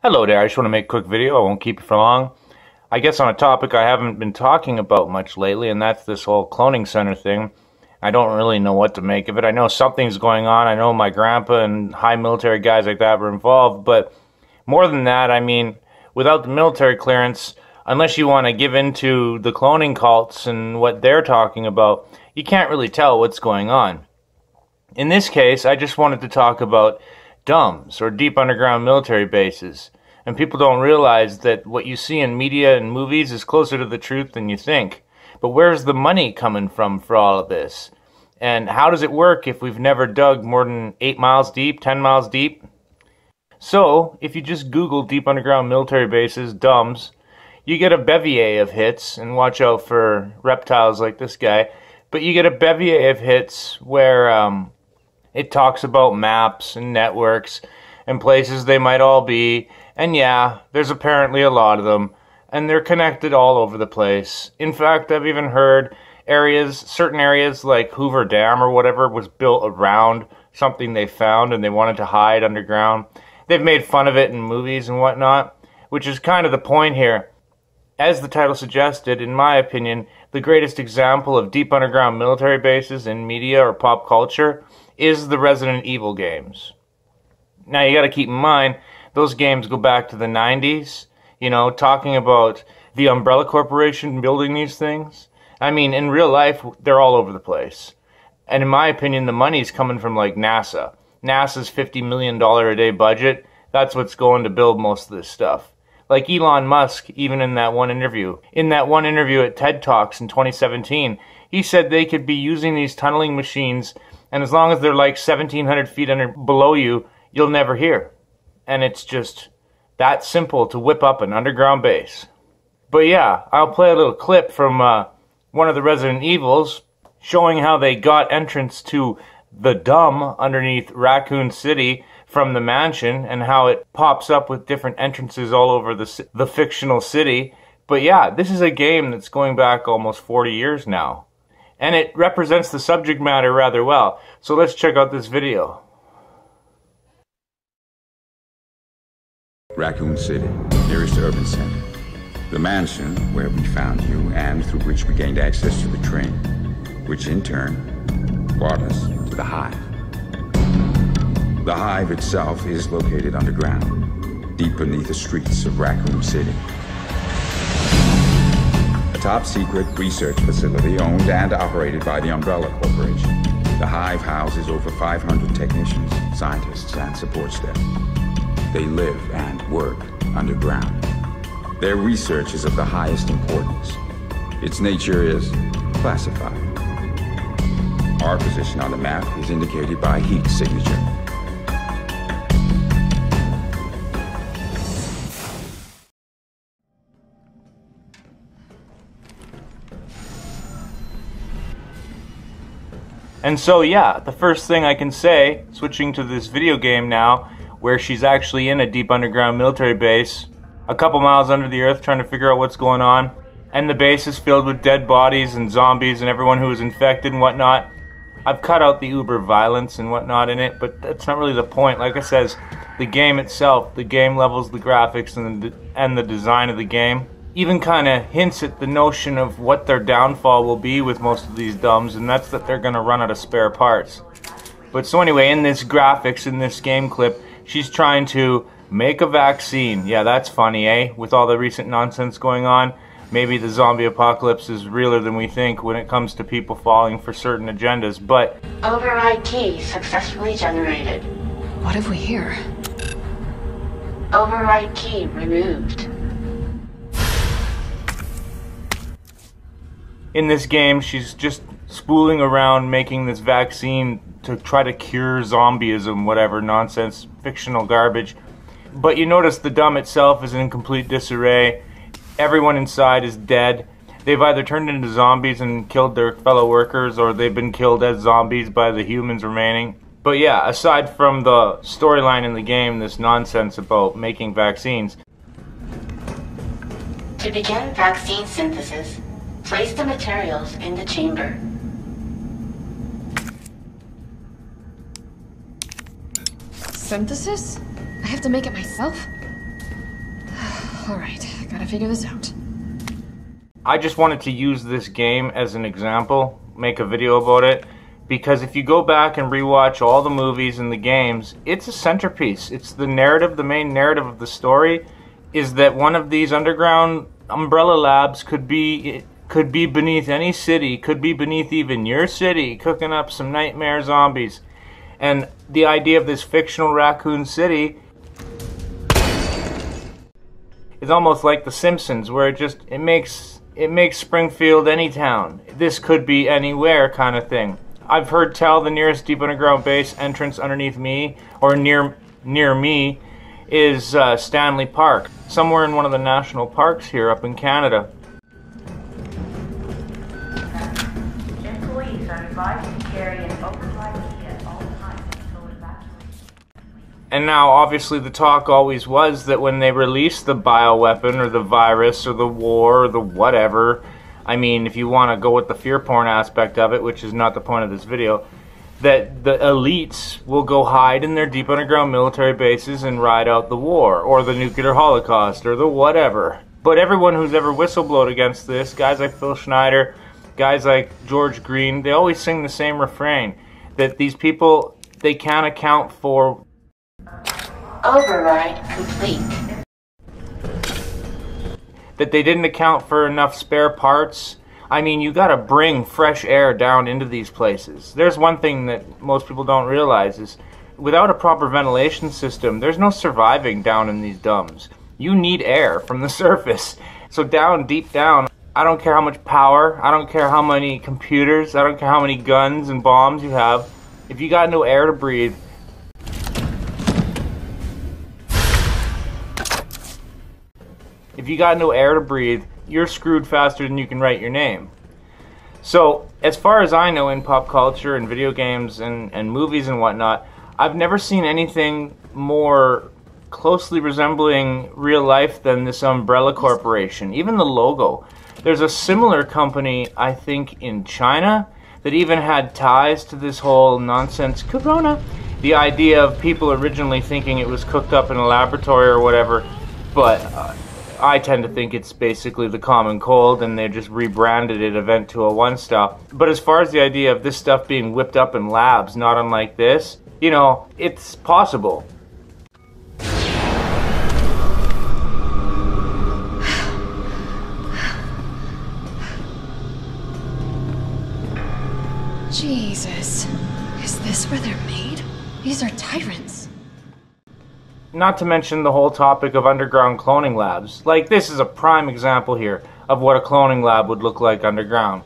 Hello there, I just want to make a quick video. I won't keep it for long. I guess on a topic I haven't been talking about much lately, and that's this whole cloning center thing. I don't really know what to make of it. I know something's going on. I know my grandpa and high military guys like that were involved, but more than that, I mean, without the military clearance, unless you want to give into the cloning cults and what they're talking about, you can't really tell what's going on. In this case, I just wanted to talk about DUMBs, or deep underground military bases. And people don't realize that what you see in media and movies is closer to the truth than you think. But where's the money coming from for all of this? And how does it work if we've never dug more than 8 miles deep, 10 miles deep? So, if you just Google deep underground military bases, DUMBs, you get a bevy of hits, and watch out for reptiles like this guy, but you get a bevy of hits where it talks about maps and networks and places they might all be, and yeah, there's apparently a lot of them, and they're connected all over the place. In fact, I've even heard certain areas like Hoover Dam or whatever was built around something they found and they wanted to hide underground. They've made fun of it in movies and whatnot, which is kind of the point here. As the title suggested, in my opinion, the greatest example of deep underground military bases in media or pop culture is the Resident Evil games. Now you gotta keep in mind, those games go back to the 90s, you know, talking about the Umbrella Corporation building these things. I mean, in real life, they're all over the place. And in my opinion, the money's coming from like NASA. NASA's $50 million a day budget, that's what's going to build most of this stuff. Like Elon Musk, even in that one interview at TED Talks in 2017, he said they could be using these tunneling machines, and as long as they're like 1,700 feet below you, you'll never hear. And it's just that simple to whip up an underground base. But yeah, I'll play a little clip from one of the Resident Evils showing how they got entrance to the DUM underneath Raccoon City from the mansion, and how it pops up with different entrances all over the fictional city. But yeah, this is a game that's going back almost 40 years now. And it represents the subject matter rather well. So let's check out this video. Raccoon City, nearest urban center. The mansion where we found you and through which we gained access to the train, which in turn brought us to the Hive. The Hive itself is located underground, deep beneath the streets of Raccoon City. A top-secret research facility owned and operated by the Umbrella Corporation. The Hive houses over 500 technicians, scientists, and support staff. They live and work underground. Their research is of the highest importance. Its nature is classified. Our position on the map is indicated by heat signature. And so yeah, the first thing I can say, switching to this video game now, where she's actually in a deep underground military base, a couple miles under the earth trying to figure out what's going on, and the base is filled with dead bodies and zombies and everyone who is infected and whatnot. I've cut out the uber violence and whatnot in it, but that's not really the point. Like I says, the game itself, the game levels, the graphics, and the design of the game even kind of hints at the notion of what their downfall will be with most of these DUMBs, and that's that they're going to run out of spare parts. But so anyway, in this graphics, in this game clip, she's trying to make a vaccine. Yeah, that's funny, eh? With all the recent nonsense going on, maybe the zombie apocalypse is realer than we think when it comes to people falling for certain agendas, but... Override key successfully generated. What have we here? Override key removed. In this game, she's just spooling around making this vaccine to try to cure zombieism, whatever nonsense, fictional garbage. But you notice the DUM itself is in complete disarray. Everyone inside is dead. They've either turned into zombies and killed their fellow workers, or they've been killed as zombies by the humans remaining. But yeah, aside from the storyline in the game, this nonsense about making vaccines. To begin vaccine synthesis, place the materials in the chamber. Synthesis? I have to make it myself? Alright, gotta figure this out. I just wanted to use this game as an example, make a video about it, because if you go back and rewatch all the movies and the games, it's a centerpiece. It's the narrative, the main narrative of the story, is that one of these underground umbrella labs could be beneath any city, could be beneath even your city, cooking up some nightmare zombies. And the idea of this fictional raccoon city is almost like The Simpsons, where it makes Springfield any town. This could be anywhere kind of thing. I've heard tell the nearest deep underground base entrance underneath me, or near me, is Stanley Park, somewhere in one of the national parks here up in Canada. Employees are advised to carry an overdrive key at all times until evacuation. And now, obviously, the talk always was that when they released the bioweapon, or the virus, or the war, or the whatever, I mean, if you want to go with the fear porn aspect of it, which is not the point of this video, that the elites will go hide in their deep underground military bases and ride out the war, or the nuclear holocaust, or the whatever. But everyone who's ever whistleblowed against this, guys like Phil Schneider, guys like George Green, they always sing the same refrain, that these people, they can't account for... Override complete. That they didn't account for enough spare parts. I mean, you gotta bring fresh air down into these places. There's one thing that most people don't realize is, without a proper ventilation system, there's no surviving down in these dumbs. You need air from the surface. So down, deep down, I don't care how much power, I don't care how many computers, I don't care how many guns and bombs you have, if you got no air to breathe, you're screwed faster than you can write your name. So, as far as I know in pop culture and video games and movies and whatnot, I've never seen anything more closely resembling real life than this umbrella corporation. Even the logo. There's a similar company, I think, in China that even had ties to this whole nonsense corona. The idea of people originally thinking it was cooked up in a laboratory or whatever, but I tend to think it's basically the common cold and they just rebranded it Event 201 style. But as far as the idea of this stuff being whipped up in labs, not unlike this, you know, it's possible. Jesus. Is this where they're made? These are tyrants. Not to mention the whole topic of underground cloning labs. Like, this is a prime example here of what a cloning lab would look like underground.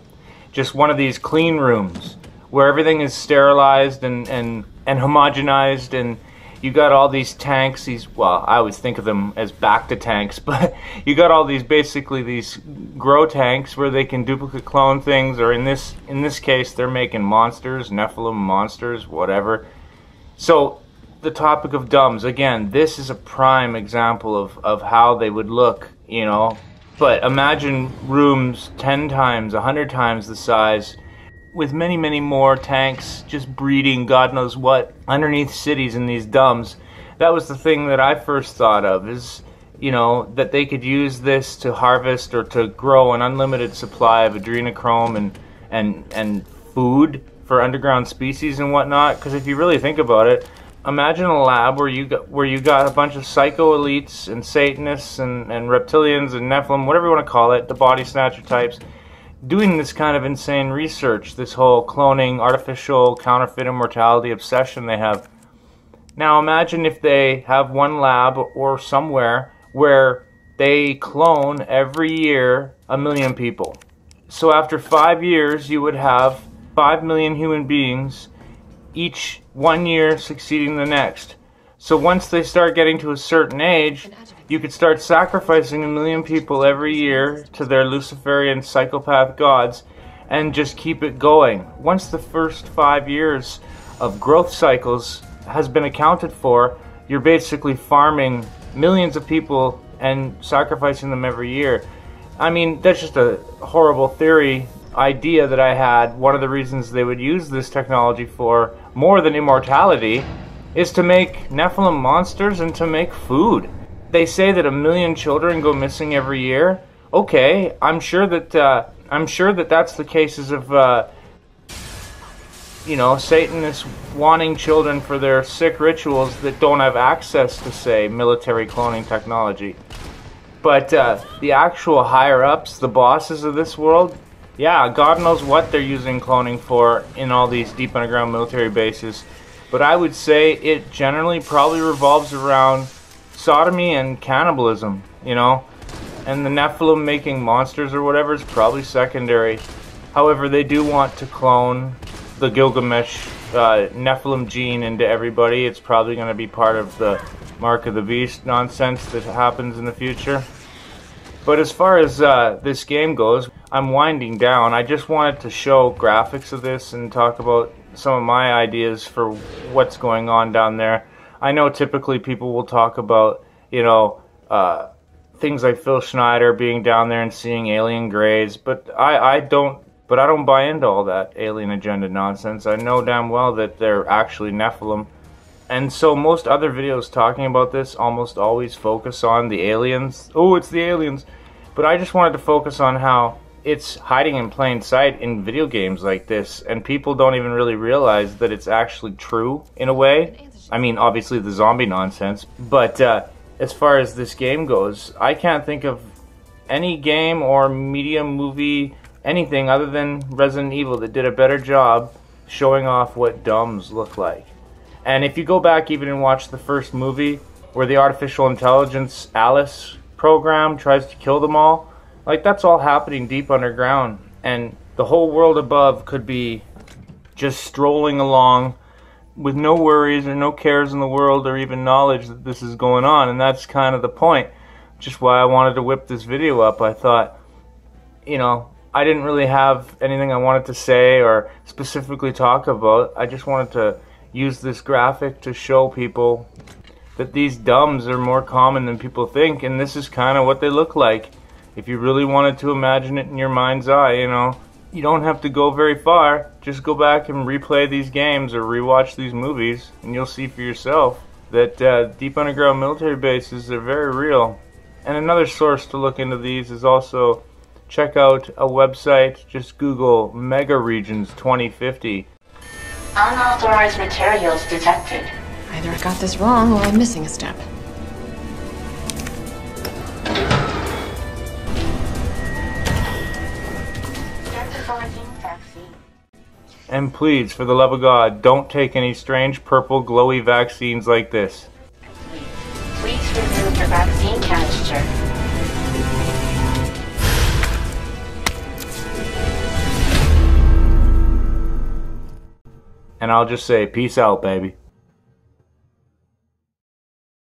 Just one of these clean rooms where everything is sterilized and homogenized, and you got all these tanks, well, I always think of them as Bacta tanks, but you got all these, basically these grow tanks where they can duplicate clone things, or in this case, they're making monsters, Nephilim monsters, whatever. So, the topic of dumbs, again, this is a prime example of how they would look, you know. But imagine rooms 10 times, 100 times the size, with many, many more tanks just breeding God knows what underneath cities in these dumbs. That was the thing that I first thought of, is, you know, that they could use this to harvest or to grow an unlimited supply of adrenochrome and food for underground species and whatnot. Because if you really think about it, imagine a lab where you got a bunch of psycho elites and Satanists and reptilians and Nephilim, whatever you want to call it, the body snatcher types, doing this kind of insane research, this whole cloning, artificial, counterfeit immortality obsession they have. Now imagine if they have one lab or somewhere where they clone every year 1 million people. So after 5 years you would have 5 million human beings, each 1 year succeeding the next. So once they start getting to a certain age, you could start sacrificing 1 million people every year to their Luciferian psychopath gods and just keep it going. Once the first 5 years of growth cycles has been accounted for, you're basically farming millions of people and sacrificing them every year. I mean, that's just a horrible theory idea that I had. One of the reasons they would use this technology for more than immortality is to make Nephilim monsters and to make food. they say that 1 million children go missing every year. Okay, I'm sure that that's the cases of you know, Satanists wanting children for their sick rituals that don't have access to, say, military cloning technology. But the actual higher-ups, the bosses of this world, yeah, God knows what they're using cloning for in all these deep underground military bases. But I would say it generally probably revolves around sodomy and cannibalism, you know? And the Nephilim making monsters or whatever is probably secondary. However, they do want to clone the Gilgamesh Nephilim gene into everybody. It's probably going to be part of the Mark of the Beast nonsense that happens in the future. But as far as this game goes, I'm winding down. I just wanted to show graphics of this and talk about some of my ideas for what's going on down there. I know typically people will talk about, you know, things like Phil Schneider being down there and seeing alien grays, but I don't buy into all that alien agenda nonsense. I know damn well that they're actually Nephilim. And so most other videos talking about this almost always focus on the aliens. Oh, it's the aliens. But I just wanted to focus on how it's hiding in plain sight in video games like this, and people don't even really realize that it's actually true in a way. I mean, obviously the zombie nonsense, but as far as this game goes, I can't think of any game or media, movie, anything other than Resident Evil that did a better job showing off what dumbs look like. And if you go back even and watch the first movie where the artificial intelligence Alice program tries to kill them all, like, that's all happening deep underground, and the whole world above could be just strolling along with no worries or no cares in the world or even knowledge that this is going on. And that's kind of the point, just why I wanted to whip this video up. I thought, you know, I didn't really have anything I wanted to say or specifically talk about. I just wanted to use this graphic to show people that these dumbs are more common than people think, and this is kind of what they look like. If you really wanted to imagine it in your mind's eye, you know, you don't have to go very far. Just go back and replay these games or rewatch these movies, and you'll see for yourself that deep underground military bases are very real. And another source to look into these is also check out a website. Just Google Mega Regions 2050. Unauthorized materials detected. Either I got this wrong or I'm missing a step. And please, for the love of God, don't take any strange purple glowy vaccines like this. Please remove the vaccine canister. And I'll just say, peace out, baby.